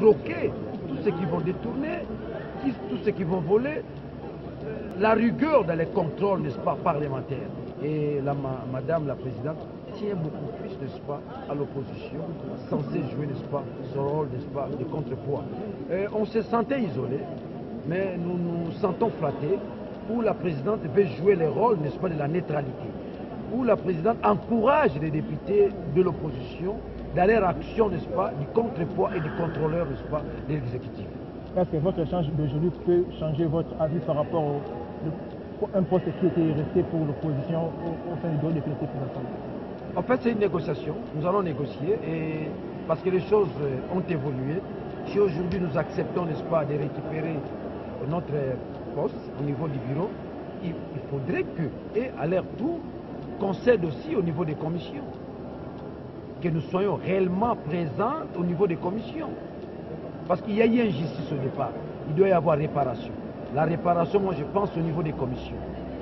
troquer, tous ceux qui vont détourner, tous ceux qui vont voler, la rigueur dans les contrôles, n'est-ce pas, parlementaires. Et Madame la Présidente tient beaucoup plus, n'est-ce pas, à l'opposition, censée jouer, n'est-ce pas, son rôle, n'est-ce pas, de contrepoids. On se sentait isolé, mais nous nous sentons flattés, où la Présidente veut jouer le rôle, n'est-ce pas, de la neutralité, où la Présidente encourage les députés de l'opposition dans leur action, n'est-ce pas, du contrepoids et du contrôleur, n'est-ce pas, de l'exécutif. Est-ce que votre échange d'aujourd'hui peut changer votre avis par rapport à un poste qui était resté pour l'opposition au sein du bureau définitif pour l'Assemblée? En fait, c'est une négociation. Nous allons négocier et parce que les choses ont évolué. Si aujourd'hui nous acceptons, n'est-ce pas, de récupérer notre poste au niveau du bureau, il faudrait que, et à leur tour, qu'on cède aussi au niveau des commissions. Que nous soyons réellement présents au niveau des commissions. Parce qu'il y a eu injustice au départ. Il doit y avoir réparation. La réparation, moi je pense au niveau des commissions.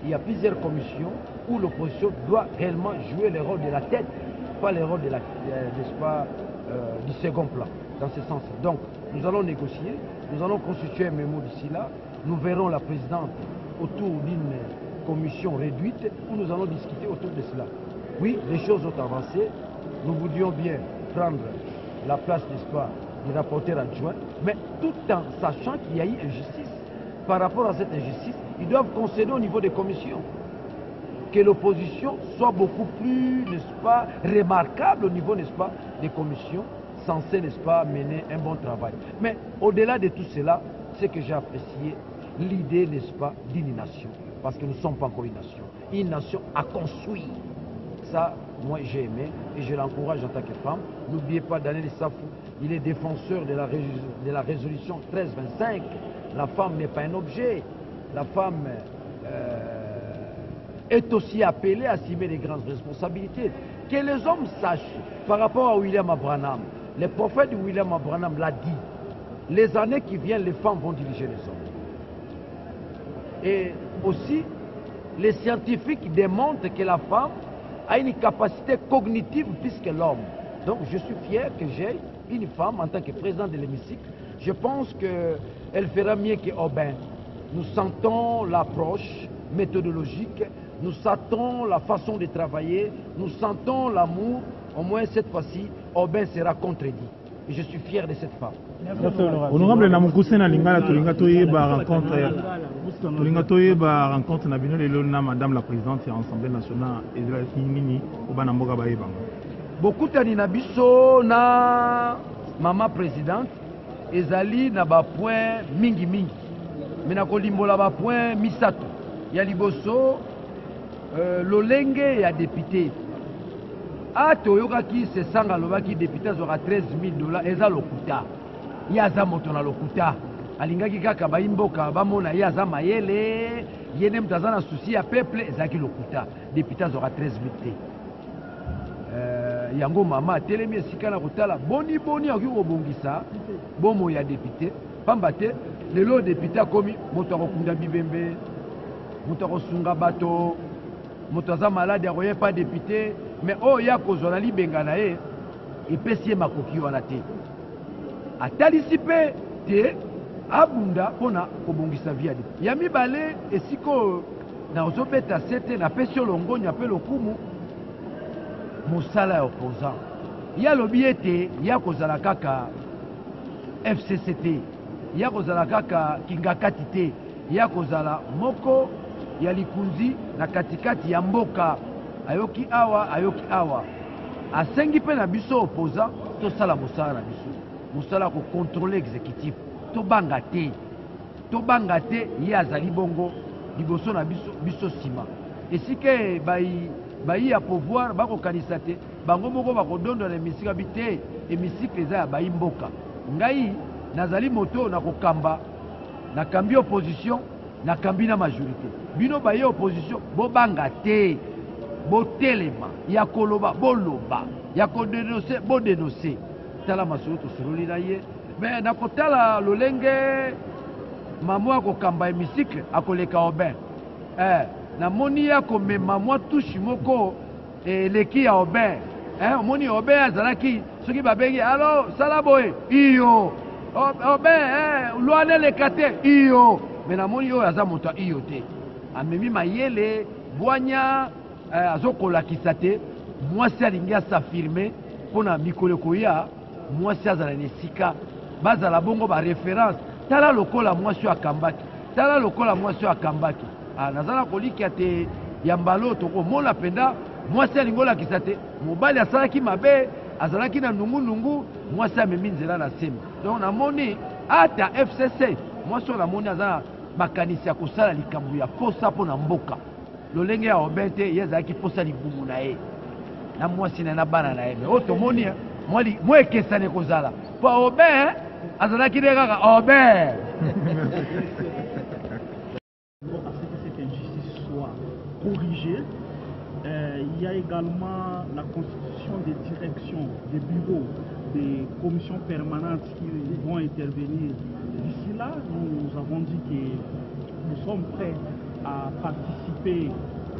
Il y a plusieurs commissions où l'opposition doit réellement jouer le rôle de la tête, pas le rôle de la, n'est-ce pas, du second plan, dans ce sens. Donc, nous allons négocier, nous allons constituer un mémo d'ici là, nous verrons la présidente autour d'une commission réduite où nous allons discuter autour de cela. Oui, les choses ont avancé, nous voulions bien prendre la place, n'est-ce pas, du rapporteur adjoint, mais tout en sachant qu'il y a eu injustice. Par rapport à cette injustice, ils doivent concéder au niveau des commissions. Que l'opposition soit beaucoup plus, n'est-ce pas, remarquable au niveau, n'est-ce pas, des commissions, censées, n'est-ce pas, mener un bon travail. Mais au-delà de tout cela, c'est que j'ai apprécié l'idée, n'est-ce pas, d'une nation. Parce que nous ne sommes pas encore une nation. Une nation à construire. Ça, moi, j'ai aimé et je l'encourage en tant que femme. N'oubliez pas Daniel Safou, il est défenseur de la résolution 1325. La femme n'est pas un objet. La femme est aussi appelée à assumer les grandes responsabilités. Que les hommes sachent, par rapport à William Abraham, le prophète William Abraham l'a dit, les années qui viennent, les femmes vont diriger les hommes. Et aussi, les scientifiques démontrent que la femme a une capacité cognitive plus que l'homme. Donc je suis fier que j'ai une femme en tant que présidente de l'hémicycle. Je pense qu'elle fera mieux que Aubin. Nous sentons l'approche méthodologique, nous sentons la façon de travailler, nous sentons l'amour. Au moins cette fois-ci, Aubin sera contredit. Et je suis fier de cette femme. Honorable Namukuse na lingala tolinga toyeba rencontre na bino lelo na madame la présidente de l'Assemblée nationale et de la nini obana mboka bayeba. Beaucoup tani na biso na maman présidente ezali na ba point mingi mingi. Mena kolimbola ba point misato. Ya liboso lolenge ya député. Toyokaki se sanga lobaki député azora $13,000 eza lokuta. Yaza moto na lokuta. Alingaki kaka baimboka bamona yaza mayele yene mtaza na souci ya peuple ezaki lokuta. Député azora 13,000 te. Yango mama telemi esika na kotala boni akoki kobongisa bomo ya député pamba te lelo député akomi moto akokunda bibembe moto akosunga bato moto aza malade akoye pa député mais oyo ya kozwa na libenga na ye epesi ye makoki wana te atalisi mpe te abunda mpona kobongisa via député ya mibale esika oyo nazobeta sete napesi yo longonya mpe lokumu mosala ya opposant ya lobi ete ya kozala kaka FCCT ya kozala kaka kingakati te ya kozala moko ya likunzi na katikati ya mboka ayoki awa asengi mpe na biso opposant tosala mosala na biso mosala kocontrôle exécutif tobanga te ye azali bongo liboso na biso nsima esika bayi ya pouvoir bakokanisa te bango moko bakodonda na emisika bi te emisika eza ya bayi mboka ngai nazali moto na kokamba nakambi opposition nakambi na majorité bino baye opposition bobanga te botelema ya koloba boloba ya kodenonse bodenonse tala masolo tosololi na ye me nakotala lolenge mamo akokamba hémicycle akoleka Aubin namoni ya komema mwa touche moko eleki ya Aubin omoni Aubin azalaki soki babengi alo sala boye iyo lwana leka te iyo me namoni oyo aza moto iyo te amemi mayele bwanya azokolakisa te mwasi alingi asafirme mpona mikolo koya mwasi azala na esika bazala bongo bareference tala lokola mwasi oyo akambaki tala lokola mwasi oyo akambaki nazala kolikia te ya mbala oyo tokomona mpenza mwasi alingi olakisa te mobali asalaki mabe azalaki na nungunungu mwasi amemi nzela na sema donc namoni ata FCC mwasi oyo namoni aza na makanisi ya kosala likambo ya posa mpo na mboka lolenge ya Robin te ye azalaki posa libumu na ye na mwasi na bana na ye me oyo tomoni mwa ekesani kozala mpo Robin azalaki nde kaka Robin. À ce que cette injustice soit corrigée, il y a également la constitution des directions, des bureaux, des commissions permanentes qui vont intervenir. D'ici là, nous avons dit que nous sommes prêts à participer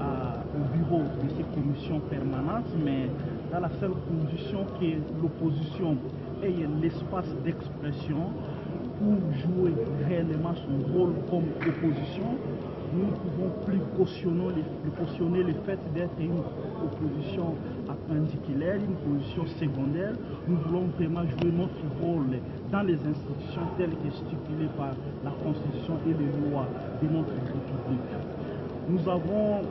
au bureau de ces commissions permanentes, mais dans la seule condition que l'opposition ait l'espace d'expression pour jouer réellement son rôle comme opposition. Nous ne pouvons plus cautionner le fait d'être une opposition appendiculaire, une opposition secondaire. Nous voulons vraiment jouer notre rôle dans les institutions telles que stipulées par la Constitution et les lois de notre République. Nous avons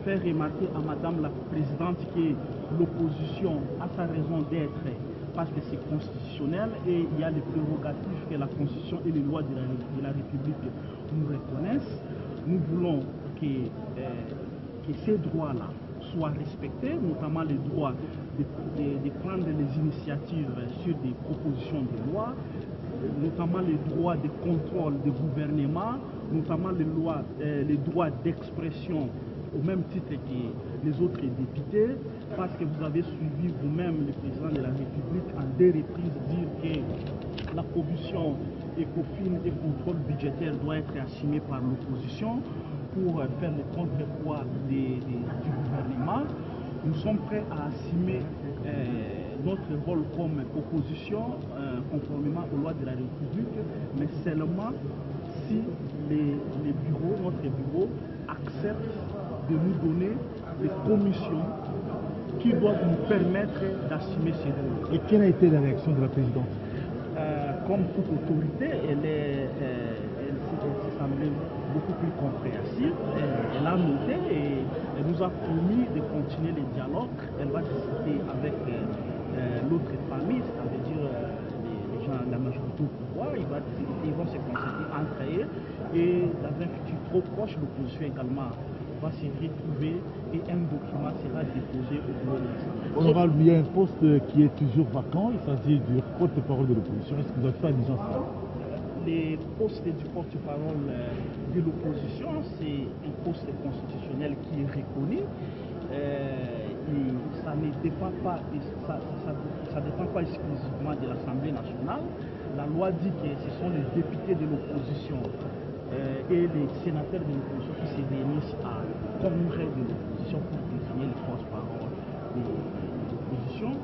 fait remarquer à Madame la Présidente que l'opposition a sa raison d'être parce que c'est constitutionnel et il y a les prérogatives que la Constitution et les lois de la République nous reconnaissent. Nous voulons que ces droits-là soient respectés, notamment les droits de prendre les initiatives sur des propositions de loi, notamment les droits de contrôle du gouvernement, notamment les droits d'expression au même titre que les autres députés, parce que vous avez suivi vous-même le président de la République en 2 reprises dire que la commission ECOFIN et contrôle budgétaire doit être assumée par l'opposition pour faire le contrepoids du gouvernement. Nous sommes prêts à assumer notre rôle comme opposition conformément aux lois de la République, mais seulement si les bureaux, notre bureau, acceptent de nous donner des commissions qui doivent nous permettre d'assumer ces rôles. Et quelle a été la réaction de la présidente? Comme toute autorité, elle s'est semblée beaucoup plus compréhensive. Elle a noté et elle nous a promis de continuer les dialogues. Elle va discuter avec l'autre famille, c'est-à-dire les gens de la majorité au pouvoir. Ils vont se concerter entre eux et dans un futur trop proche, l'opposition également va se retrouver et un document sera déposé au bureau de l'Assemblée. Honorable, il y a un poste qui est toujours vacant, il s'agit du porte-parole de l'opposition. Est-ce que vous avez fait allusion à ça? Les postes du porte-parole de l'opposition, c'est un poste constitutionnel qui est reconnu. Ça ne dépend pas, ça dépend pas exclusivement de l'Assemblée nationale. La loi dit que ce sont les députés de l'opposition et les sénateurs de l'opposition qui se réunissent à congrès de l'opposition pour désigner les porte-parole de l'opposition.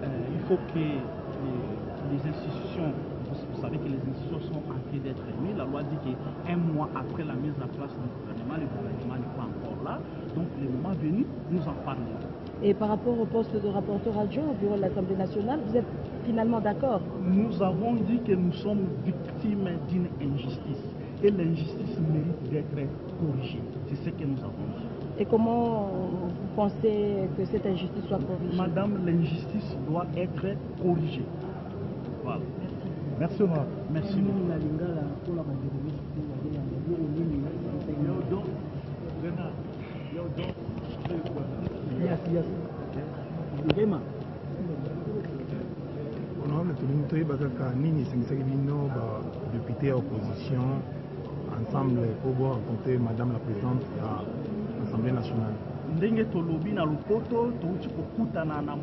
Il faut que les institutions, vous savez que les institutions sont en train d'être mises. La loi dit qu'un mois après la mise en place du gouvernement, le gouvernement n'est pas encore là. Donc le moment venu, nous en parlerons. Et par rapport au poste de rapporteur adjoint au bureau de l'Assemblée nationale, vous êtes finalement d'accord? Nous avons dit que nous sommes victimes d'une injustice. Et l'injustice mérite d'être corrigée. C'est ce que nous avons dit. Et comment vous pensez que cette injustice soit corrigée? Madame, l'injustice doit être corrigée. Voilà. Merci, honorable. Merci. Honorable, tolingi toyeba kaka nini esengisaki bino badepute ya opposition ensemble pour rencontrer Madame la Présidente à l'Assemblée nationale. Ndenge tolobi na lopoto touti kokutana na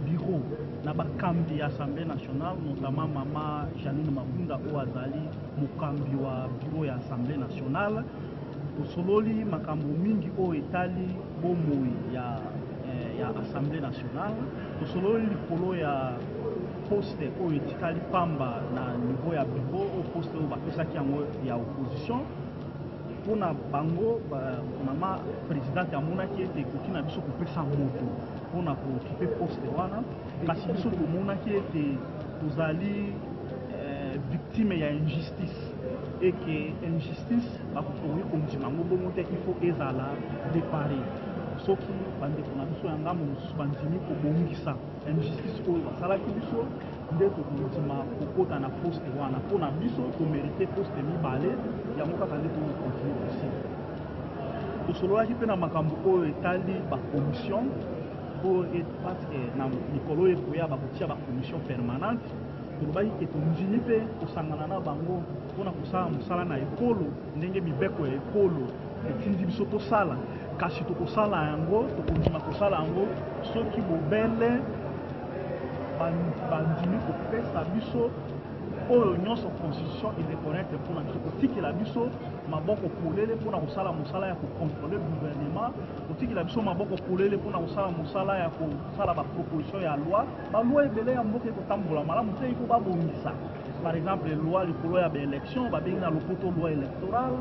bureau na bakambi ya Assemblée nationale, notamment Mama Janine Mabunda Oazali, mokambi wa bureau ya Assemblée nationale. Tosololi makambo mingi o etali bomoi ya Assemblée nationale. Tosololi likolo ya poste oyo etikali pamba na niveau ya bureau au poste oyo bapesaki yango ya opposition mpona bango mama présidente amonaki ete ekoki na biso kopesa moto mpona kookipe poste wana kasi biso tomonaki ete tozali victime ya injustice eke injustice bakokoki kondima yango bongo te il faut ezala réparé soki bandeko na biso ya ngambo mosusu bandimi kobongisa injustice oyo basalaki biso nde tokondima kokota na poste wana mpona biso tomérite poste mibale yango kaka nde tokontinue kosila tosololaki mpe na makambo oyo etali bakomission oyo parceke na mikolo oyo ekoya bakotia bakomission permanente tolobaki ke tondimi mpe kosangana na bango mpona kosala mosala na ekolo ndenge mibeko ya ekolo etindi biso tosala kasi tokosala yango tokondima kosala yango soki bobele bandimi kopesa biso oyo nyonso constitution ereconnaitre mpona biso kotikela biso maboko polele mpona kosala mosala ya kocontrôle gouvernement kotikela biso maboko polele mpona kosala mosala ya kosala baproposition ya loi baloi ebele ya mboka ekotambola malamu te ifo babongisa par exemple loi likolo ya baélection babengi na lopoto loi électorale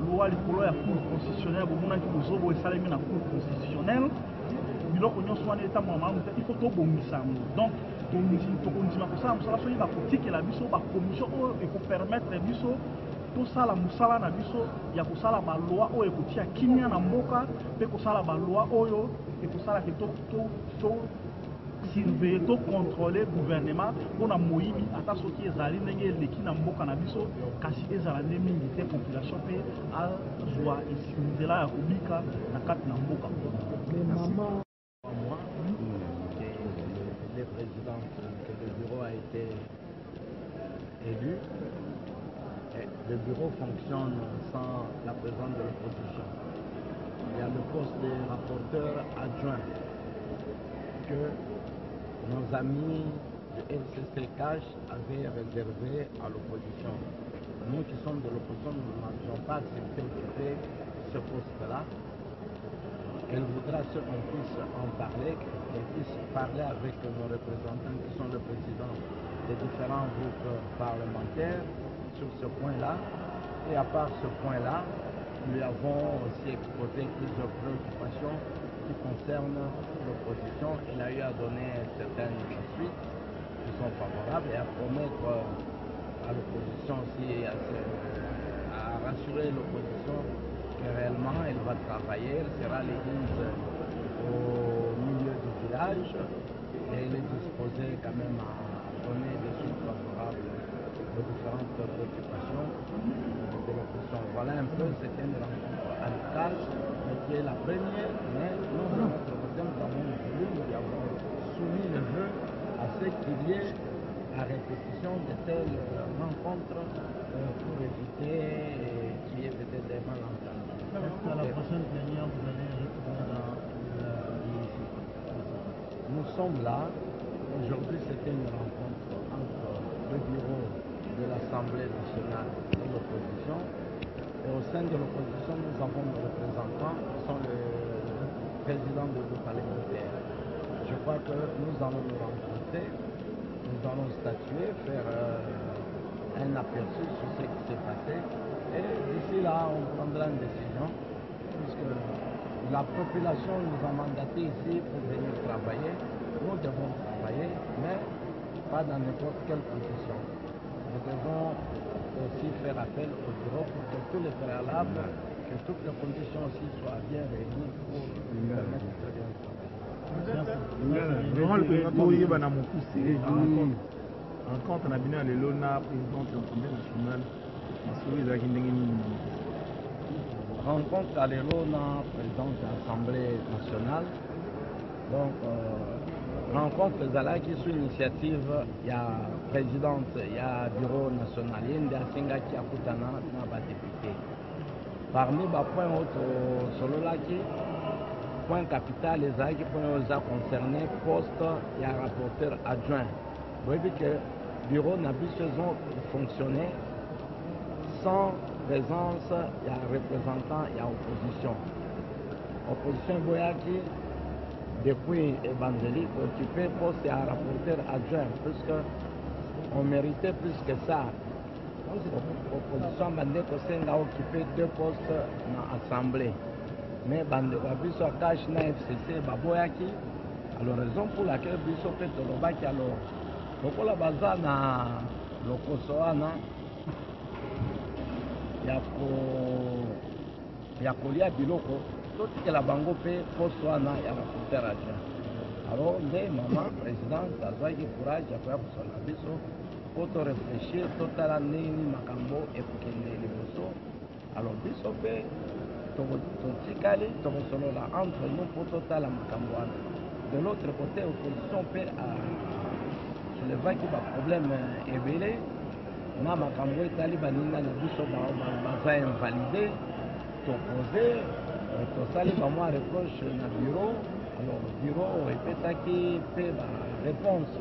loi likolo ya cour constitutionnelle bomonaki bozobo esalemi na cour constitutionnelle biloko nyonso wana etambola malamu te ifo tobongisa yango donc tokondima kosala mosala soki bakotikela biso bakomission oyo ekopermettre biso tosala mosala na biso ya kosala baloi oyo ekotia kimia na mboka mpe kosala baloi oyo ekosalaki surveiller tocontrôler gouvernement mpona moyibi ata soki ezali ndenge eleki na mboka na biso kasi ezala nde mingi te population mpe azwa nzela ya kobika na kati na mboka le président que le bureau a été élu. Et le bureau fonctionne sans la présence de l'opposition. Il y a le poste de rapporteur adjoint que nos amis de LCC-CACH avaient réservé à l'opposition. Nous qui sommes de l'opposition, nous n'avions pas accepté d'occuper ce poste-là. Elle voudra qu'on puisse en parler, qu'on puisse parler avec nos représentants qui sont le président des différents groupes parlementaires sur ce point-là. Et à part ce point-là, nous avons aussi exposé plusieurs préoccupations qui concernent l'opposition. Il a eu à donner certaines suites qui sont favorables et à promettre à l'opposition aussi, à rassurer l'opposition que réellement elle va travailler, elle sera l'église au milieu du village et elle est disposée quand même à donner des suites favorables aux différentes préoccupations de l'opposition. Voilà un peu, c'était une rencontre amicale, mais qui est la première, mais nous, de notre côté, nous avons voulu, nous avons soumis le vœu à ce qu'il y ait la répétition de telles rencontres pour éviter qu'il y ait peut-être des malentendus. Est-ce qu'à la prochaine plénière, vous allez retourner dans l'hémicycle? Nous sommes là. Aujourd'hui, c'était une rencontre entre le bureau de l'Assemblée nationale et l'opposition. Et au sein de l'opposition, nous avons nos représentants qui sont le président du groupe parlementaire. Je crois que nous allons nous rencontrer, nous allons statuer, faire un aperçu sur ce qui s'est passé. Et d'ici là, on prendra une décision, puisque la population nous a mandaté ici pour venir travailler. Nous devons travailler, mais pas dans n'importe quelle condition. Nous devons aussi faire appel au bureau pour que tous les préalables, que toutes les conditions aussi soient bien réunies pour nous permettre de très bien travailler. Rencontre na bino ya lelo na présidente de l'Assemblée nationale masolo ezalaki ndenge nini? Rencontre à lelo na présidente de l'Assemblée nationale. Donc rencontre ezalaki sous initiative ya présidente ya bureau national ye nde asengaki akutana na badepute. Parmi bapoint oyo tosololaki, point capital ezalaki point oyo eza concerné poste ya rapporteur adjoint. Boyebi ke bureau na biso ezo fonctionner sans présence ya représentant ya opposition. Opposition eboyaki depuis évangélique, occupé poste à rapporteur adjoint, puisque on méritait plus que ça. Opposition bandeko senga occupé 2 postes dans l'Assemblée. Mais bandeko biso akashi na FCC baboyaki. Alors raison pour laquelle biso pe tolobaki alors lokola baza na lokoso wana ya kolia biloko totikela bango pe poste wana ya rapporteur adjoint. Alors nde mama président azwaki courage ya koya kosola biso po to réfléchir totala nini makambo ekokende liboso. Alors biso pe totikali tokosolola entre nous po totala makambo wana. De l'autre côté opposition pe solevaki baproblème ebele na makambo etali baninga na biso baza invalidé toposé tosali bamwa reproche na bureau. Alors bureau epesaki pe baréponse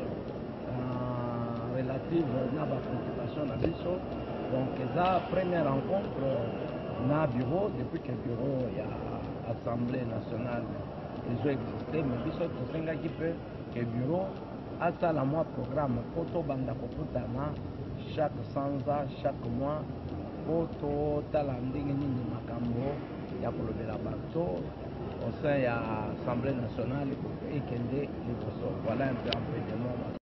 relative na bapreoccupation na biso. Donc eza première rencontre na bureau depuis que bureau ya Assemblée nationale ezoexiste. Mais biso tosengaki mpe ke bureau asala mwa programme po tobanda kokutana chaque sanza chaque mois po totala ndenge nini makambo ya kolobela bato au sein ya Assemblée nationale ekende liboso. Voilà un peu en peu de moi.